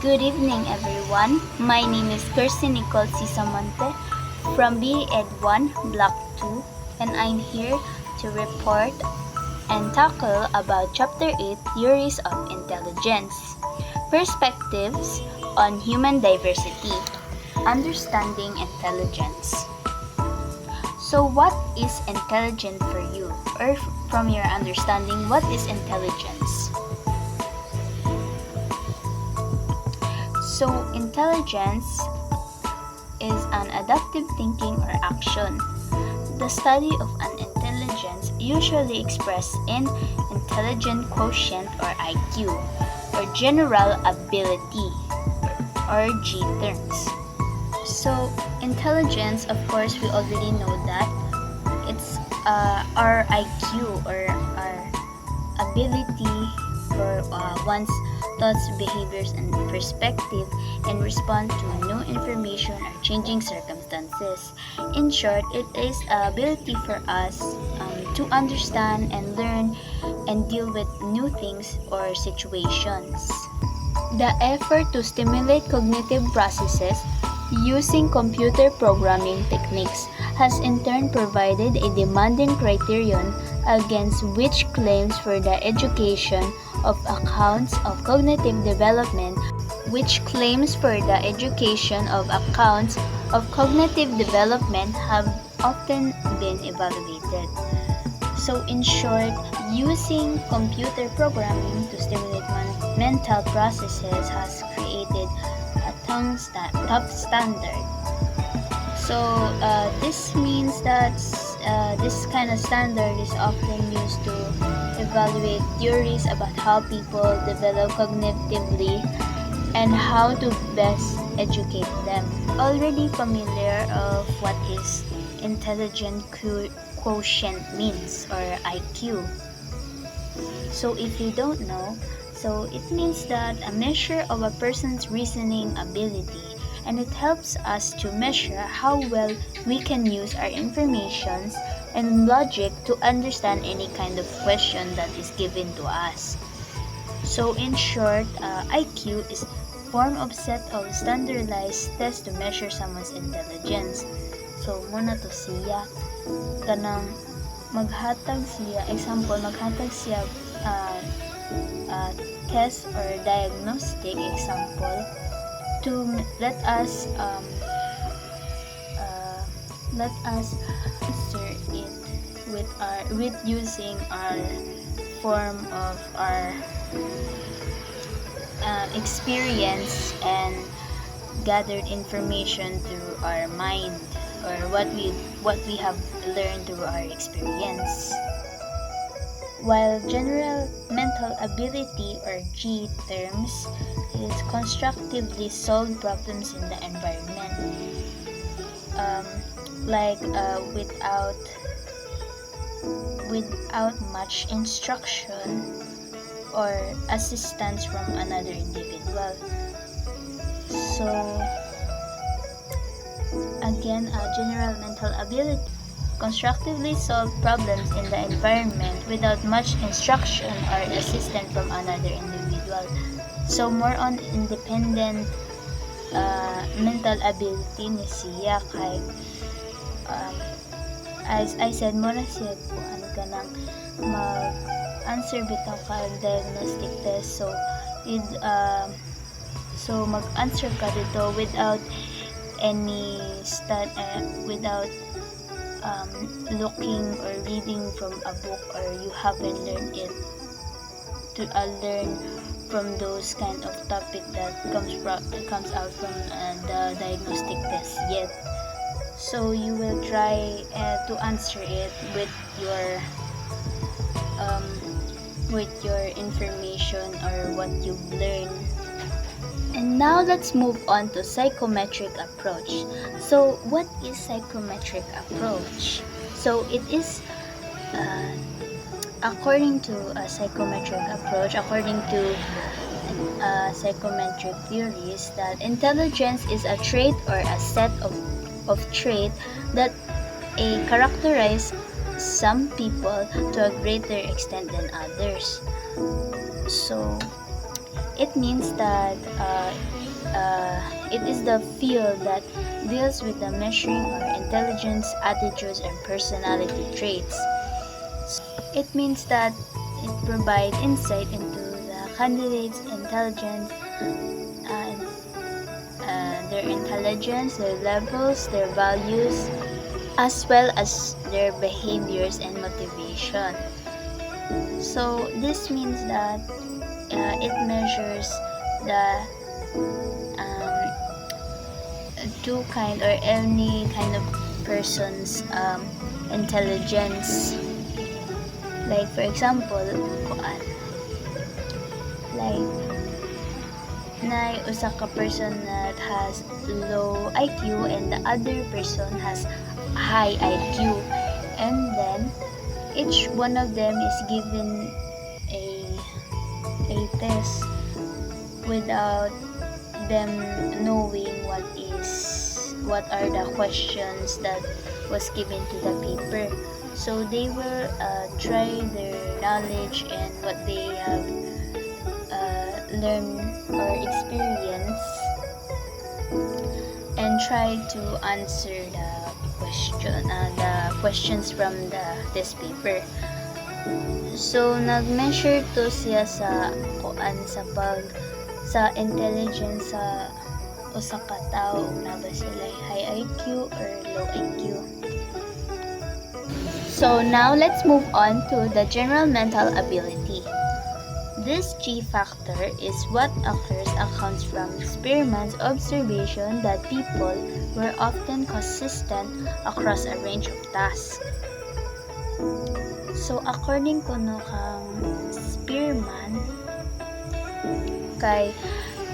Good evening, everyone. My name is Kirsty Nicole Cisamonte from BA Ed 1, Block 2, and I'm here to report and tackle about Chapter 8, Theories of Intelligence. Perspectives on Human Diversity. Understanding Intelligence. So what is intelligent for you? Or from your understanding, what is intelligence? So, intelligence is an adaptive thinking or action. The study of an intelligence usually expressed in intelligent quotient or IQ, or general ability, or G terms. So, intelligence, of course, we already know that it's our IQ or our ability for one's thoughts, behaviors, and perspective in response to new information or changing circumstances. In short, it is the ability for us to understand and learn and deal with new things or situations. The effort to stimulate cognitive processes using computer programming techniques has in turn provided a demanding criterion against which claims for the education of accounts of cognitive development have often been evaluated. So in short, using computer programming to stimulate mental processes has created a top standard. So this means that this kind of standard is often used to evaluate theories about how people develop cognitively and how to best educate them. Already familiar of what is intelligent quotient means or IQ. So if you don't know, so it means that a measure of a person's reasoning ability, and it helps us to measure how well we can use our informations and logic to understand any kind of question that is given to us. So in short, IQ is a form of set of standardized tests to measure someone's intelligence. So muna to siya kanang maghatag siya test or diagnostic example to let us answer it with using our form of our experience and gathered information through our mind or what we have learned through our experience. While general mental ability or G terms is constructively solve problems in the environment, without much instruction or assistance from another individual. So again, general mental ability constructively solve problems in the environment without much instruction or assistance from another individual. So more on independent mental ability ni siya kay as I said, muna siya kuhan ka ng mag-answer bitaw ka diagnostic test. So mag-answer ka dito without any without looking or reading from a book, or you haven't learned it to learn from those kind of topic that comes out from the diagnostic test yet. So you will try to answer it with your information or what you've learned. And now let's move on to psychometric approach. So what is psychometric approach? So it is according to a psychometric approach, according to psychometric theories, that intelligence is a trait or a set of traits that characterize some people to a greater extent than others. So It means that it is the field that deals with the measuring our intelligence, attitudes, and personality traits. It means that it provides insight into the candidate's intelligence, their intelligence, their levels, their values, as well as their behaviors and motivation. So this means that it measures the two kind or any kind of person's intelligence. Like for example, like na usa ka person that has low IQ and the other person has high IQ, and then each one of them is given a test without them knowing what are the questions that was given to the paper. So they will try their knowledge and what they have learned or experienced and try to answer the questions from this paper. So nag-measure to siya sa sa intelligence sa usa ka tawo na ba sila high IQ or low IQ. So now let's move on to the general mental ability. This G factor is what accounts from experiments observation that people were often consistent across a range of tasks. So according ko no kang Spearman, kay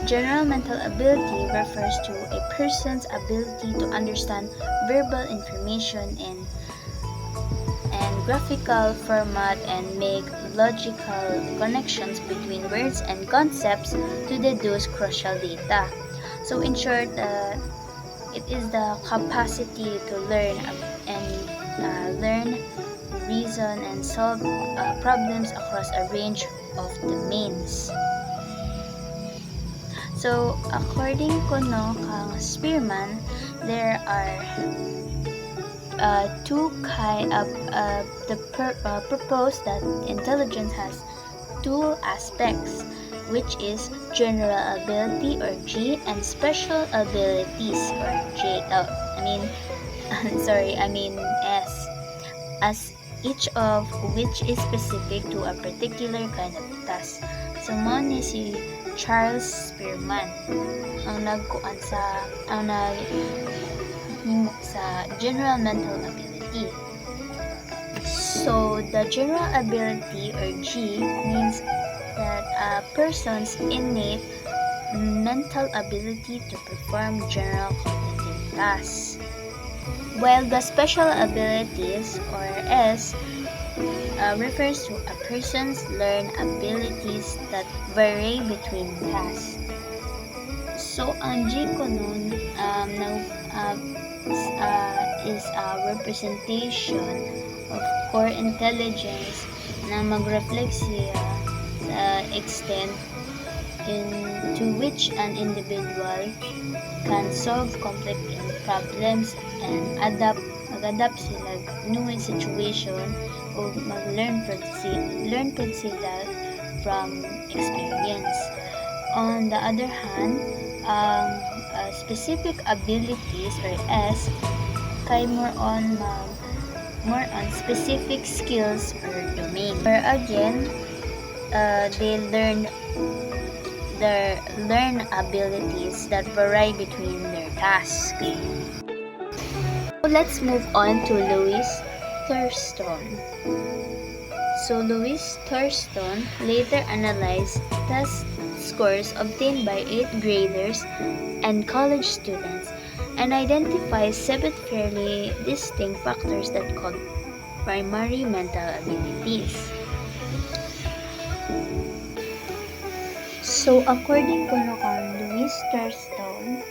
general mental ability refers to a person's ability to understand verbal information and graphical format and make logical connections between words and concepts to deduce crucial data. So in short, it is the capacity to learn reason and solve problems across a range of domains. So according ko no kang Spearman, there are two kind of proposed that intelligence has two aspects, which is general ability or G and special abilities or J. I mean S, as each of which is specific to a particular kind of task. So mo ni si Charles Spearman ang nagkuan sa general mental ability. So the general ability or G means that a person's innate mental ability to perform general cognitive tasks, while the special abilities or S refers to a person's learned abilities that vary between tasks. So ang G ko nun is a representation of core intelligence na mag-reflect siya sa extent into which an individual can solve complex problems and mag-adapt sila new situation o mag-learn pod sila from experience. On the other hand, specific abilities or S kay more on specific skills or domain. Or again, they learn abilities that vary between their tasks. So let's move on to Louis Thurston. So Louis Thurston later analyzed test scores obtained by 8th graders and college students and identifies 7 fairly distinct factors that called primary mental abilities. So according to Louis Thurston,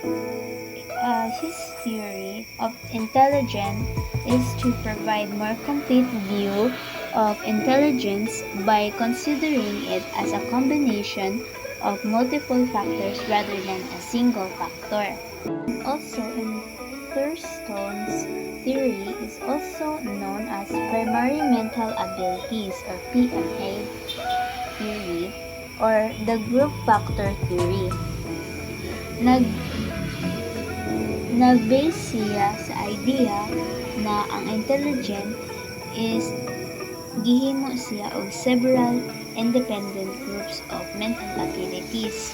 his theory of intelligence is to provide more complete view of intelligence by considering it as a combination of multiple factors rather than a single factor. Also, in Thurston's theory is also known as primary mental abilities or PMA theory or the group factor theory. Nag-base siya sa idea na ang intelligent is gihimo siya og several independent groups of mental abilities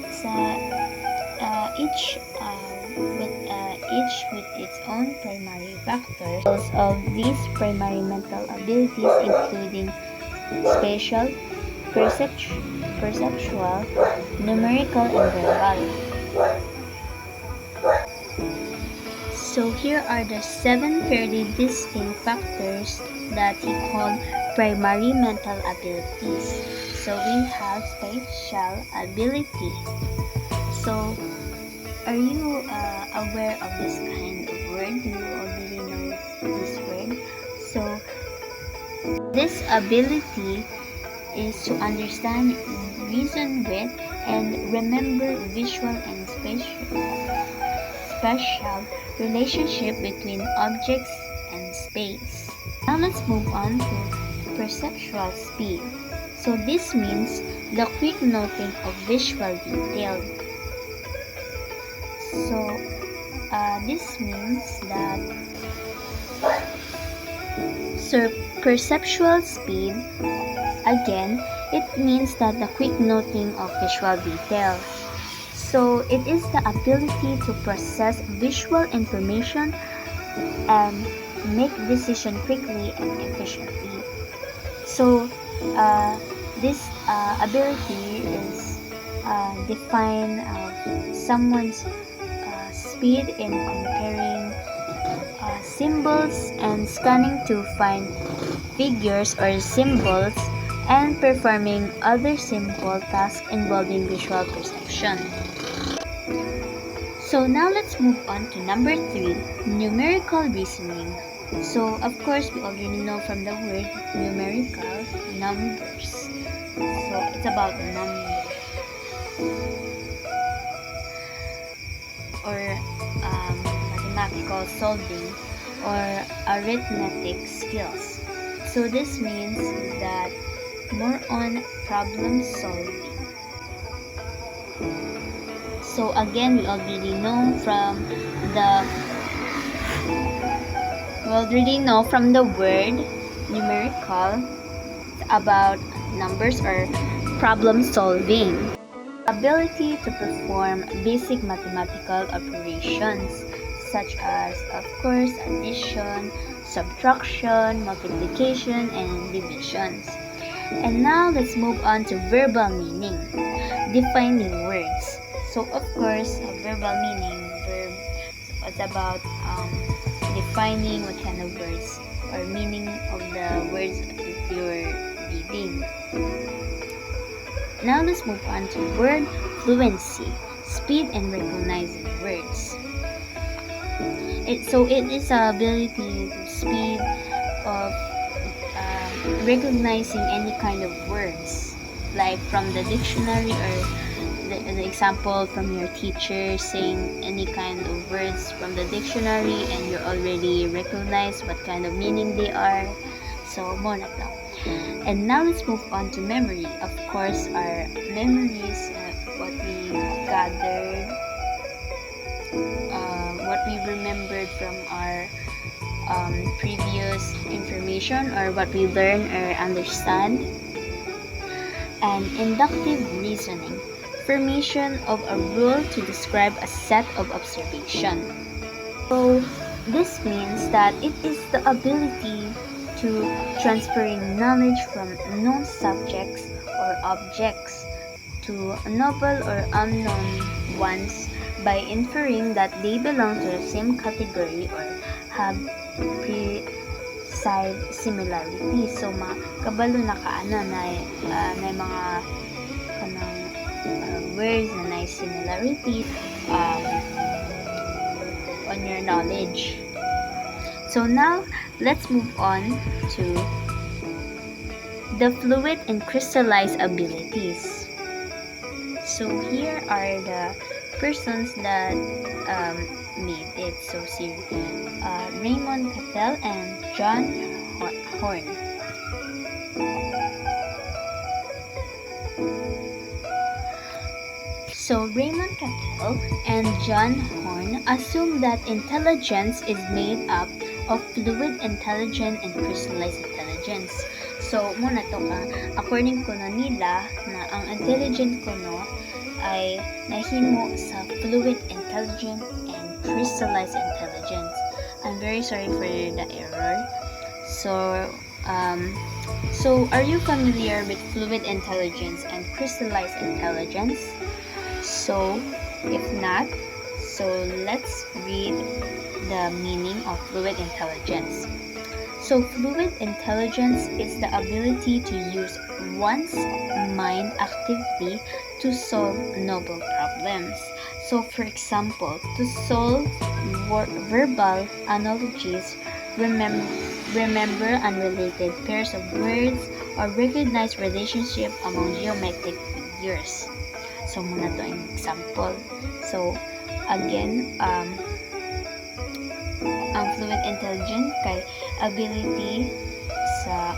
sa each with its own primary factors of these primary mental abilities including spatial, perceptual, numerical, and verbal. So here are the 7 fairly distinct factors that he called primary mental abilities. So we have spatial ability. So are you aware of this kind of word? Do you already know this word? So this ability is to understand, reason with, and remember visual and spatial relationship between objects and space. Now let's move on to perceptual speed. So this means the quick noting of visual detail. So this means that perceptual speed, again, it means that the quick noting of visual detail. So it is the ability to process visual information and make decisions quickly and efficiently. So this ability is defined someone's speed in comparing symbols and scanning to find figures or symbols and performing other simple tasks involving visual perception. So now let's move on to number 3, numerical reasoning. So of course we already know from the word numerical, numbers. So it's about numbers or mathematical solving or arithmetic skills. So this means that more on problem solving. So again, we already know from the word numerical about numbers or problem solving. Ability to perform basic mathematical operations such as, of course, addition, subtraction, multiplication, and divisions. And now let's move on to verbal meaning, defining words. So of course, verbal meaning, verb, so it's about defining what kind of words or meaning of the words that you're reading. Now let's move on to word fluency, speed in recognizing words. It is the ability to speed of recognizing any kind of words, like from the dictionary or the example from your teacher saying any kind of words from the dictionary and you already recognize what kind of meaning they are. So mo na to. And now let's move on to memory. Of course, our memories, what we gathered, what we remembered from our previous information or what we learn or understand. And inductive reasoning, formation of a rule to describe a set of observation. So this means that it is the ability to transferring knowledge from known subjects or objects to novel or unknown ones by inferring that they belong to the same category or have precise similarity. So kabalo na kaana na mga kanang words na nice similarity on your knowledge. So now let's move on to the fluid and crystallized abilities. So here are the persons that made it. So si Raymond Cattell and John Horn. So Raymond Cattell and John Horn assume that intelligence is made up of fluid intelligence and crystallized intelligence. So muna to ka, according kuno nila na ang intelligent kuno ay nahimo sa fluid intelligence and crystallized intelligence. I'm very sorry for the error. So are you familiar with fluid intelligence and crystallized intelligence? So, if not, let's read the meaning of fluid intelligence. So, fluid intelligence is the ability to use one's mind actively to solve novel problems. So, for example, to solve verbal analogies, remember unrelated pairs of words, or recognize relationship among geometric figures. So, muna to ang example. So, again, ang fluid intelligence kay ability sa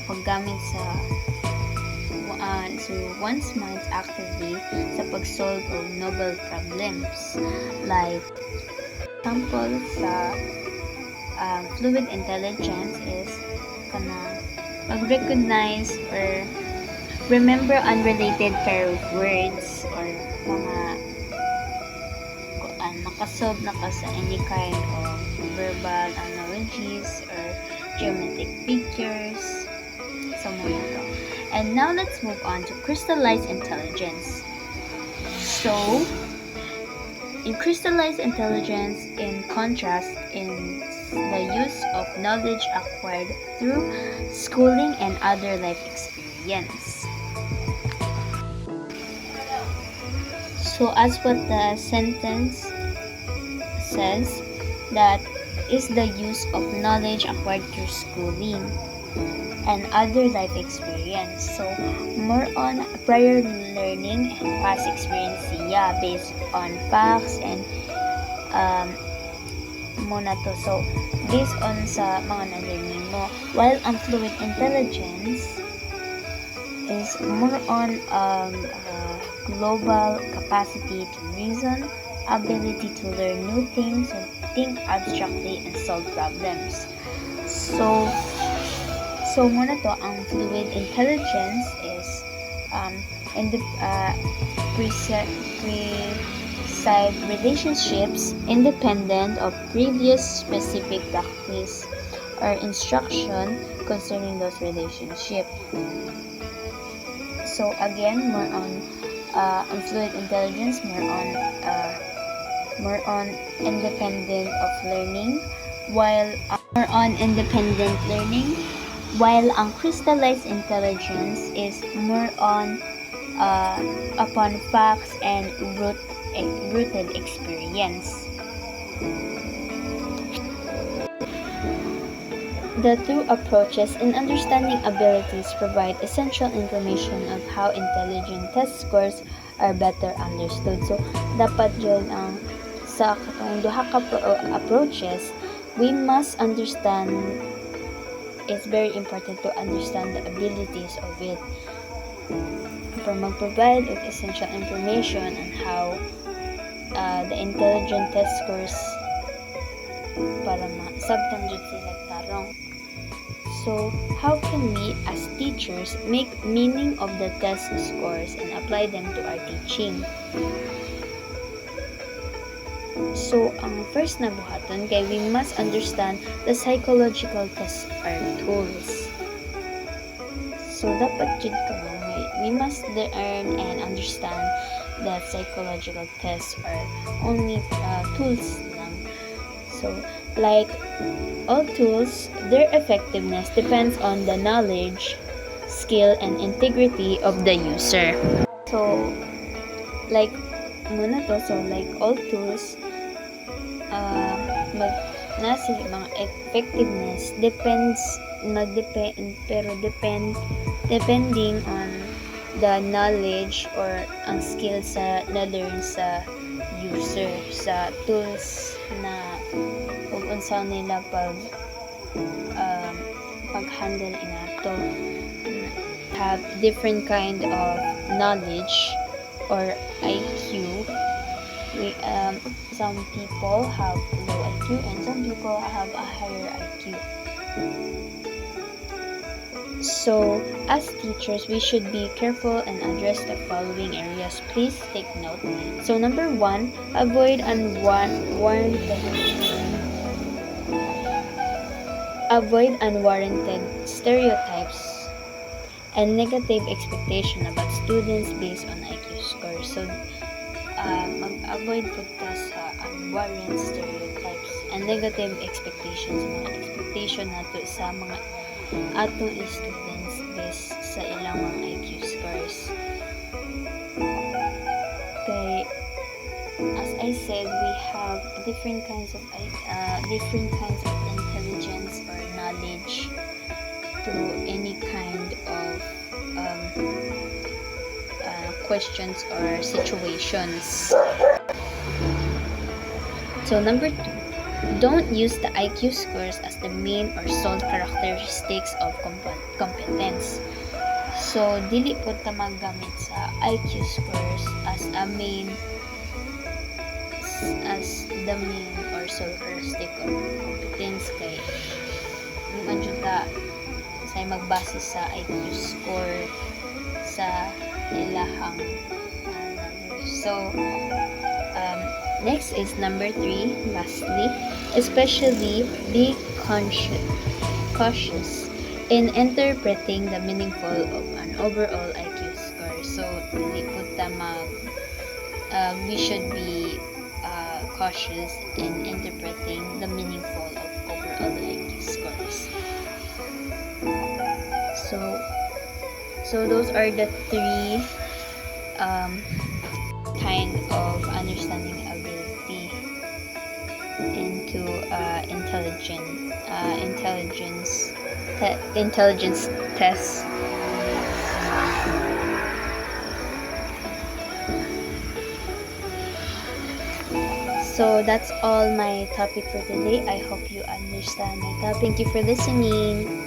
paggamit sa so one's mind actively sa pag-solve of novel problems. Like, example sa fluid intelligence is kana mag-recognize or remember unrelated pair of words or mga nakasolve na ka sa any kind of verbal analogies or geometric figures. So, muna to. And now let's move on to crystallized intelligence. So, in crystallized intelligence, in contrast, in the use of knowledge acquired through schooling and other life experience. So, as what the sentence says, that is the use of knowledge acquired through schooling and other life experience. So, more on prior learning and past experience siya based on facts and muna to. So, based on sa mga na-learning mo. While ang fluid intelligence is more on global capacity to reason, ability to learn new things and think abstractly and solve problems. So muna to, ang fluid intelligence is in the precise relationships independent of previous specific practice or instruction concerning those relationships. So again, more on fluid intelligence, more on independent of learning, while ang crystallized intelligence is more on upon facts and rooted experience. The two approaches in understanding abilities provide essential information of how intelligent test scores are better understood. So, dapat dyan ang sa katong duha ka approaches, we must understand, it's very important to understand the abilities of it para mag-provide of essential information on how the intelligent test scores para ma-sabtan jud sila tarong. So, how can we as teachers make meaning of the test scores and apply them to our teaching? So, ang first na buhaton kay we must understand the psychological tests or tools. So, dapat jud ka we must learn and understand that psychological tests are only tools lang. So, like all tools, their effectiveness depends on the knowledge, skill, and integrity of the user. So, like muna to, so like all tools, nasa mga effectiveness depending on the knowledge or ang skills sa na-learn sa user sa tools na ug unsa nila um, pag-handle inato. Have different kind of knowledge or IQ. Some people have low IQ and some people have a higher IQ. So, as teachers, we should be careful and address the following areas. Please take note. So, number 1, avoid unwarranted stereotypes and negative expectation about students based on IQ scores. So, mag-avoid po ta sa unwarranted stereotypes and negative expectations, mga expectation nato sa mga atong students based sa ilang mga IQ scores. Kay, as I said, we have different kinds of intelligence or knowledge to any kind of questions or situations. So number 2, don't use the IQ scores as the main or sole characteristics of competence. So dili po ta maggamit sa IQ scores as the main or sole characteristic of competence, kay man jud ta say magbase sa IQ score sa ilahang so next is number 3, lastly, especially be cautious in interpreting the meaningful of an overall IQ score. So dili po ta we should be cautious in interpreting the meaningful of overall IQ scores. So those are the 3 kind of understanding ability into intelligence tests. So that's all my topic for today. I hope you understand my topic. Thank you for listening.